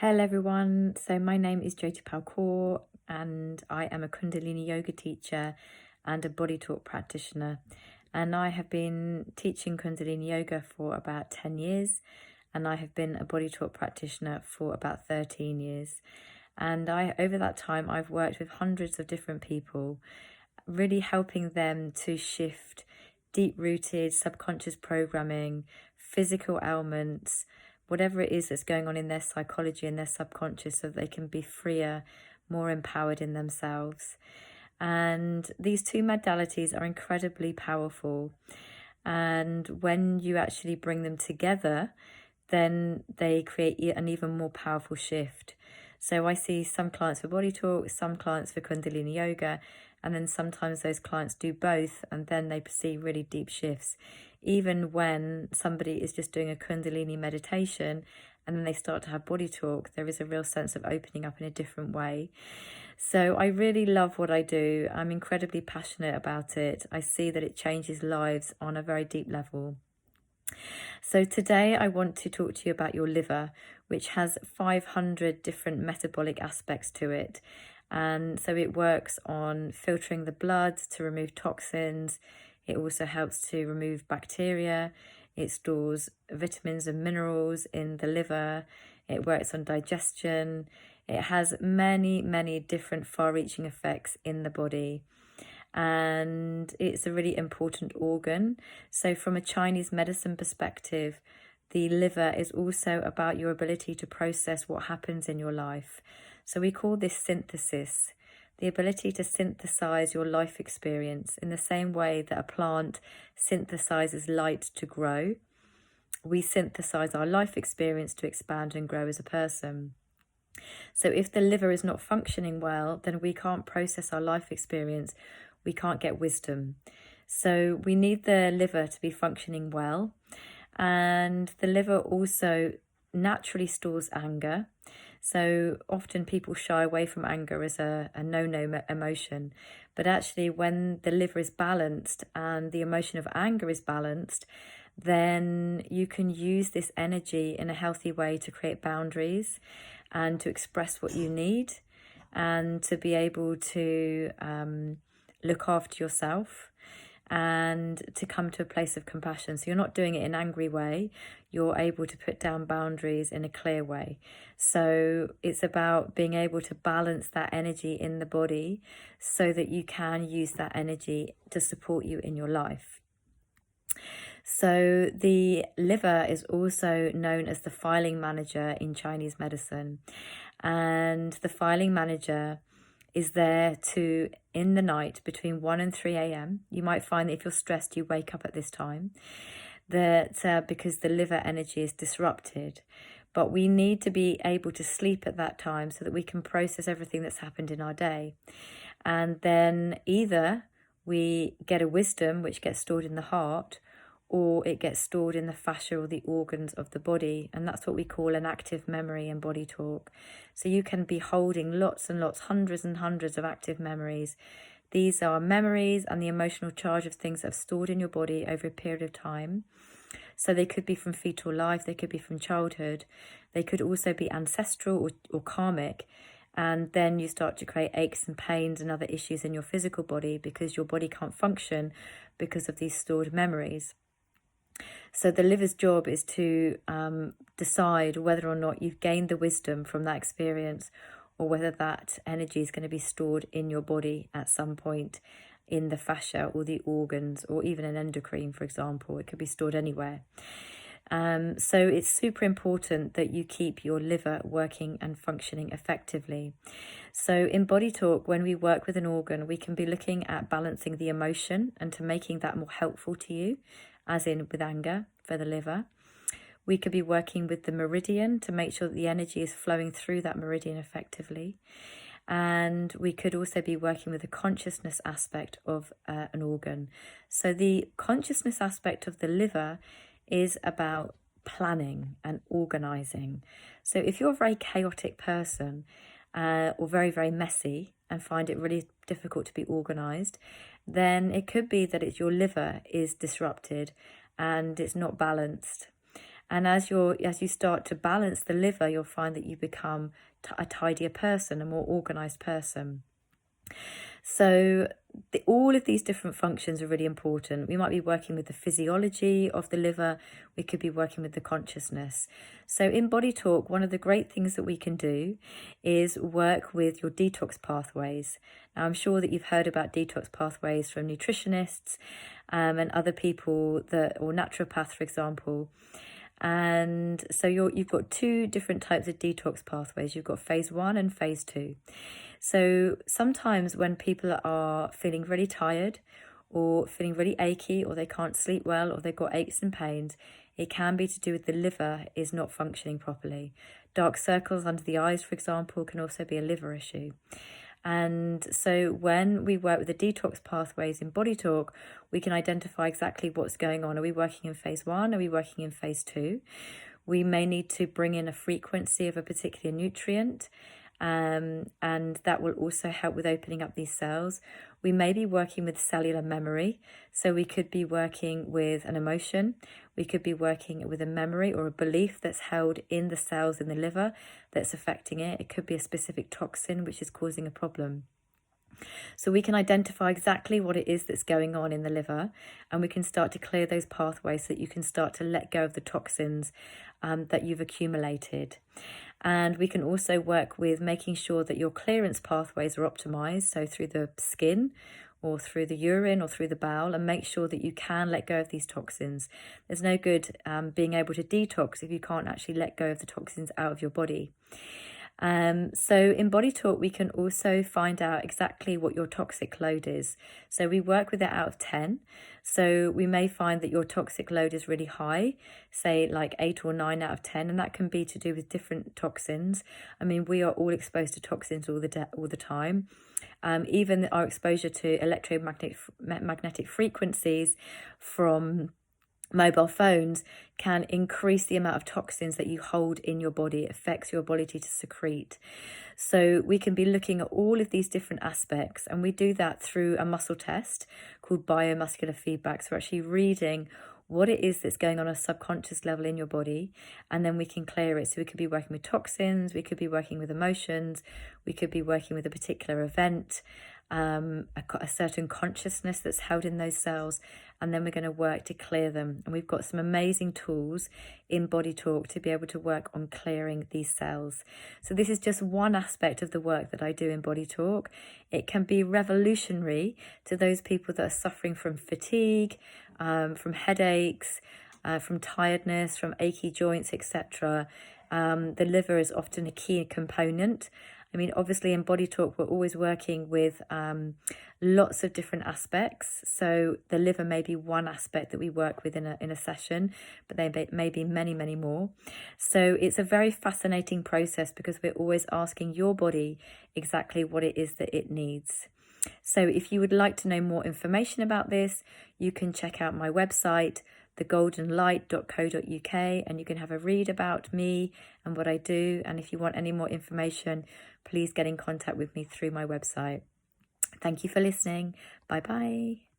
Hello everyone, so my name is Jyoti Kaur and I am a Kundalini yoga teacher and a Bodytalk practitioner, and I have been teaching Kundalini yoga for about 10 years and I have been a Bodytalk practitioner for about 13 years, and over that time I've worked with hundreds of different people, really helping them to shift deep-rooted subconscious programming, physical ailments, whatever it is that's going on in their psychology and their subconscious, so that they can be freer, more empowered in themselves. And these two modalities are incredibly powerful. And when you actually bring them together, then they create an even more powerful shift. So I see some clients for Bodytalk, some clients for Kundalini yoga, and then sometimes those clients do both, and then they see really deep shifts. Even when somebody is just doing a Kundalini meditation and then they start to have Bodytalk, there is a real sense of opening up in a different way. So I really love what I do. I'm incredibly passionate about it. I see that it changes lives on a very deep level. So today I want to talk to you about your liver, which has 500 different metabolic aspects to it. And so it works on filtering the blood to remove toxins. It also helps to remove bacteria. It stores vitamins and minerals in the liver. It works on digestion. It has many, many different far-reaching effects in the body. And it's a really important organ. So from a Chinese medicine perspective, the liver is also about your ability to process what happens in your life. So we call this synthesis, the ability to synthesize your life experience in the same way that a plant synthesizes light to grow. We synthesize our life experience to expand and grow as a person. So if the liver is not functioning well, then we can't process our life experience. We can't get wisdom. So we need the liver to be functioning well. And the liver also naturally stores anger. So often people shy away from anger as a no-no emotion. But actually, when the liver is balanced and the emotion of anger is balanced, then you can use this energy in a healthy way to create boundaries and to express what you need and to be able to look after yourself and to come to a place of compassion. So you're not doing it in an angry way. You're able to put down boundaries in a clear way. So it's about being able to balance that energy in the body so that you can use that energy to support you in your life. So the liver is also known as the filing manager in Chinese medicine. And the filing manager is there to, in the night between 1 and 3 a.m. You might find that if you're stressed, you wake up at this time, that because the liver energy is disrupted. But we need to be able to sleep at that time so that we can process everything that's happened in our day. And then either we get a wisdom which gets stored in the heart, or it gets stored in the fascia or the organs of the body. And that's what we call an active memory in Bodytalk. So you can be holding lots and lots, hundreds and hundreds of active memories. These are memories and the emotional charge of things that have stored in your body over a period of time. So they could be from fetal life, they could be from childhood. They could also be ancestral or karmic. And then you start to create aches and pains and other issues in your physical body because your body can't function because of these stored memories. So the liver's job is to decide whether or not you've gained the wisdom from that experience, or whether that energy is going to be stored in your body at some point in the fascia or the organs, or even an endocrine, for example. It could be stored anywhere. So it's super important that you keep your liver working and functioning effectively. So in Bodytalk, when we work with an organ, we can be looking at balancing the emotion and to making that more helpful to you, as in with anger for the liver. We could be working with the meridian to make sure that the energy is flowing through that meridian effectively. And we could also be working with the consciousness aspect of an organ. So the consciousness aspect of the liver is about planning and organizing. So if you're a very chaotic person or very, very messy and find it really difficult to be organized, then it could be that your liver is disrupted and it's not balanced. And as you start to balance the liver, you'll find that you become a tidier person, a more organized person. So all of these different functions are really important. We might be working with the physiology of the liver. We could be working with the consciousness. So in Body Talk, one of the great things that we can do is work with your detox pathways. Now, I'm sure that you've heard about detox pathways from nutritionists and other people or naturopaths, for example. And so you've got two different types of detox pathways. You've got phase 1 and phase 2. So sometimes when people are feeling really tired or feeling really achy, or they can't sleep well, or they've got aches and pains, it can be to do with the liver is not functioning properly. Dark circles under the eyes, for example, can also be a liver issue. And so when we work with the detox pathways in Body Talk, we can identify exactly what's going on. Are we working in phase 1? Are we working in phase 2? We may need to bring in a frequency of a particular nutrient, and that will also help with opening up these cells. We may be working with cellular memory, so we could be working with an emotion. We could be working with a memory or a belief that's held in the cells in the liver that's affecting it. It could be a specific toxin which is causing a problem. So we can identify exactly what it is that's going on in the liver, and we can start to clear those pathways so that you can start to let go of the toxins that you've accumulated. And we can also work with making sure that your clearance pathways are optimized, so through the skin or through the urine or through the bowel, and make sure that you can let go of these toxins. There's no good being able to detox if you can't actually let go of the toxins out of your body. So in Body Talk, we can also find out exactly what your toxic load is. So we work with it out of 10. So we may find that your toxic load is really high, say like 8 or 9 out of 10, and that can be to do with different toxins. I mean, we are all exposed to toxins all the time. Even our exposure to electromagnetic frequencies from mobile phones can increase the amount of toxins that you hold in your body. It affects your ability to secrete. So we can be looking at all of these different aspects, and we do that through a muscle test called biomuscular feedback. So we're actually reading what it is that's going on a subconscious level in your body, and then we can clear it. So we could be working with toxins, we could be working with emotions, we could be working with a particular event, a certain consciousness that's held in those cells, and then we're going to work to clear them. And we've got some amazing tools in Body Talk to be able to work on clearing these cells. So this is just one aspect of the work that I do in Body Talk. It can be revolutionary to those people that are suffering from fatigue, from headaches, from tiredness, from achy joints, etc. The liver is often a key component. I mean, obviously in Body Talk, we're always working with lots of different aspects. So the liver may be one aspect that we work with in a session, but there may be many, many more. So it's a very fascinating process because we're always asking your body exactly what it is that it needs. So if you would like to know more information about this, you can check out my website, thegoldenlight.co.uk, and you can have a read about me and what I do. And if you want any more information, please get in contact with me through my website. Thank you for listening. Bye bye.